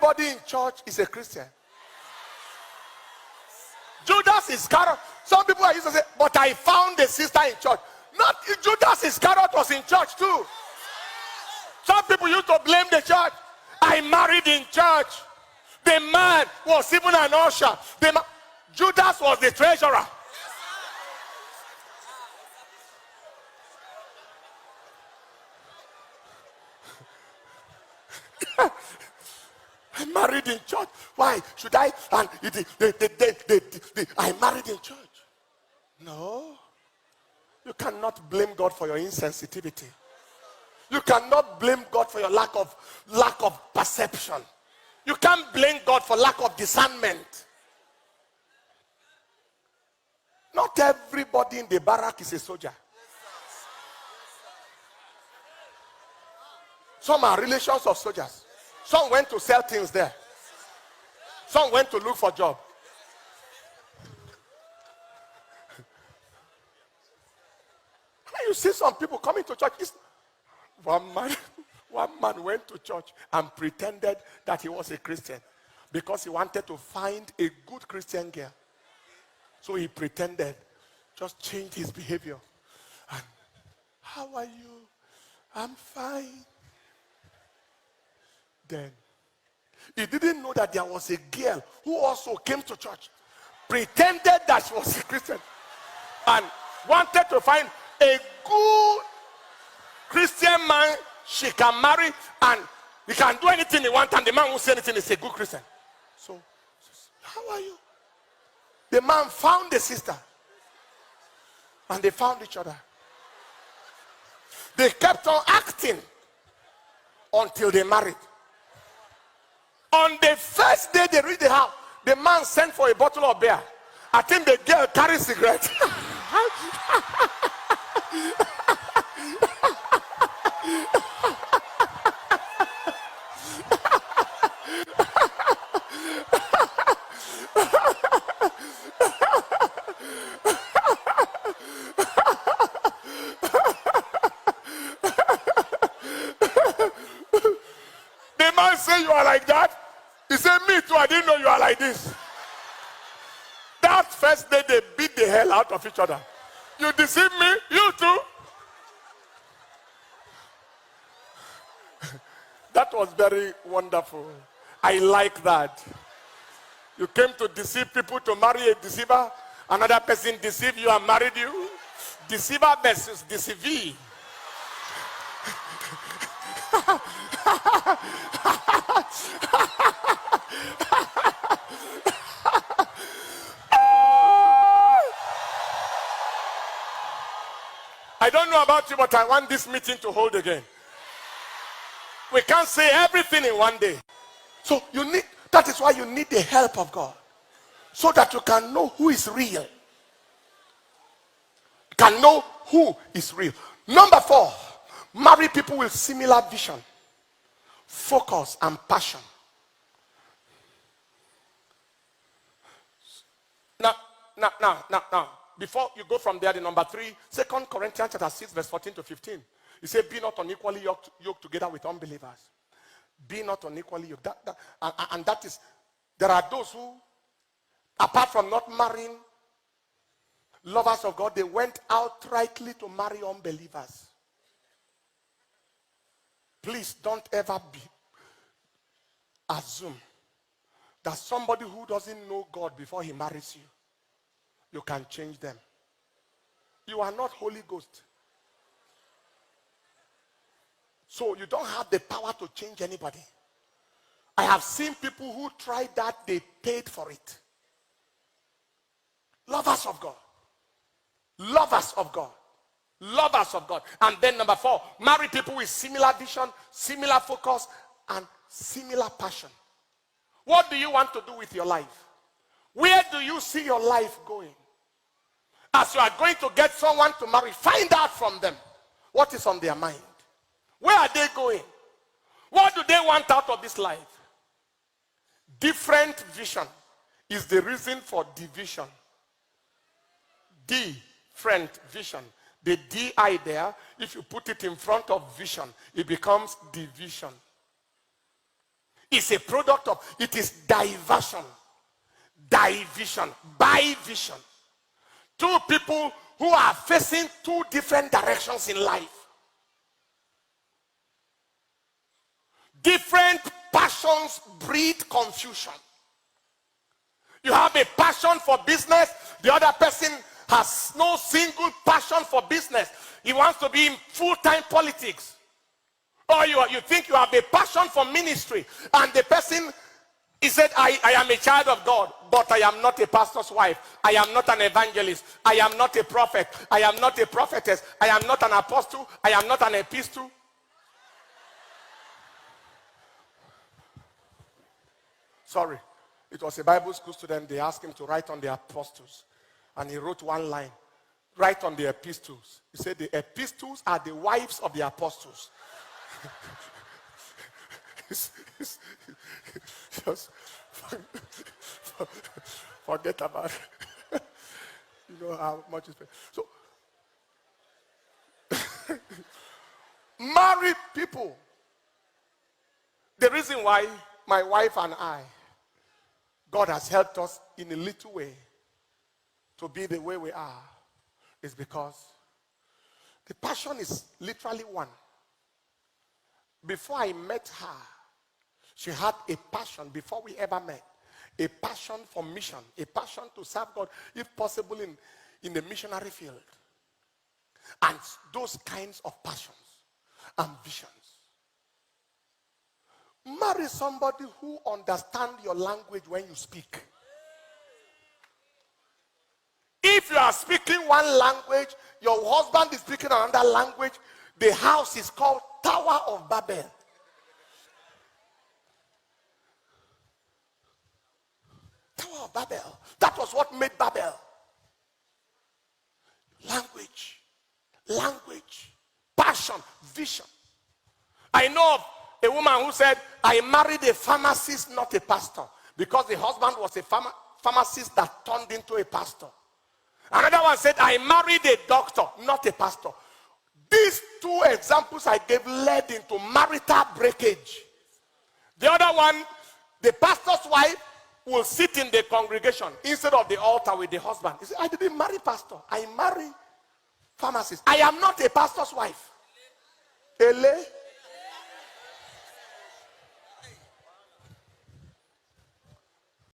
everybody in church is a Christian. Judas Iscariot. Some people are used to say, but I found a sister in church. Not Judas Iscariot was in church too. Some people used to blame the church. I married in church. The man was even an usher. Judas was the treasurer. I married in church. Why should I? And I married in church. No. You cannot blame God for your insensitivity. You cannot blame God for your lack of perception. You can't blame God for lack of discernment. Not everybody in the barrack is a soldier. Some are relations of soldiers. Some went to sell things there. Some went to look for a job. You see some people coming to church. One man went to church and pretended that he was a Christian because he wanted to find a good Christian girl. So he pretended, just changed his behavior. And, how are you? I'm fine. Then he didn't know that there was a girl who also came to church, pretended that she was a Christian, and wanted to find a good Christian man she can marry, and he can do anything he wants, and the man who say anything is a good Christian. So, how are you? The man found the sister, and they found each other. They kept on acting until they married. On the first day they reached the house, the man sent for a bottle of beer. I think the girl carried cigarette. The man said, you are like that? He said, me too, I didn't know you are like this. That first day they beat the hell out of each other. You deceive me, you too. That was very wonderful. I like that. You came to deceive people to marry a deceiver. Another person deceived you and married you. Deceiver versus deceivee. I don't know about you, but I want this meeting to hold again. We can't say everything in one day. So that is why you need the help of God. So that you can know who is real. You can know who is real. Number 4, marry people with similar vision, focus, and passion. Now, before you go from there, the number 3, 2 Corinthians chapter 6, verse 14 to 15. He said, be not unequally yoked together with unbelievers. Be not unequally yoked. And that is, there are those who, apart from not marrying lovers of God, they went outrightly to marry unbelievers. Please don't ever assume that somebody who doesn't know God before he marries you can change them. You are not Holy Ghost. So you don't have the power to change anybody. I have seen people who tried that, they paid for it. Lovers of God. Lovers of God. Lovers of God. And then number 4, marry people with similar vision, similar focus, and similar passion. What do you want to do with your life? Where do you see your life going? As you are going to get someone to marry, find out from them what is on their mind. Where are they going? What do they want out of this life? Different vision is the reason for division. Different vision. The DI there, if you put it in front of vision, it becomes division. It's a product of, it is diversion, division, bivision. Two people who are facing two different directions in life. Different passions breed confusion. You have a passion for business, the other person has no single passion for business. He wants to be in full-time politics. Or you think you have a passion for ministry, and the person, he said, I am a child of God, but I am not a pastor's wife. I am not an evangelist. I am not a prophet. I am not a prophetess. I am not an apostle. I am not an epistle. Sorry. It was a Bible school student. They asked him to write on the apostles. And he wrote one line. Write on the epistles. He said the epistles are the wives of the apostles. Just forget about it. You know how much it's paid. So, married people. The reason why my wife and I, God has helped us in a little way to be the way we are, is because the passion is literally one. Before I met her, she had a passion before we ever met. A passion for mission, a passion to serve God, if possible in the missionary field. And those kinds of passions and visions. Marry somebody who understands your language when you speak. If you are speaking one language, your husband is speaking another language, the house is called Tower of Babel. Tower of Babel. That was what made Babel. Language, passion, vision. I know of a woman who said, I married a pharmacist, not a pastor, because the husband was a pharmacist that turned into a pastor. Another one said, I married a doctor, not a pastor. These two examples I gave led into marital breakage. The other one, the pastor's wife will sit in the congregation instead of the altar with the husband. He said, I didn't marry pastor, I marry pharmacist. I am not a pastor's wife. Ele.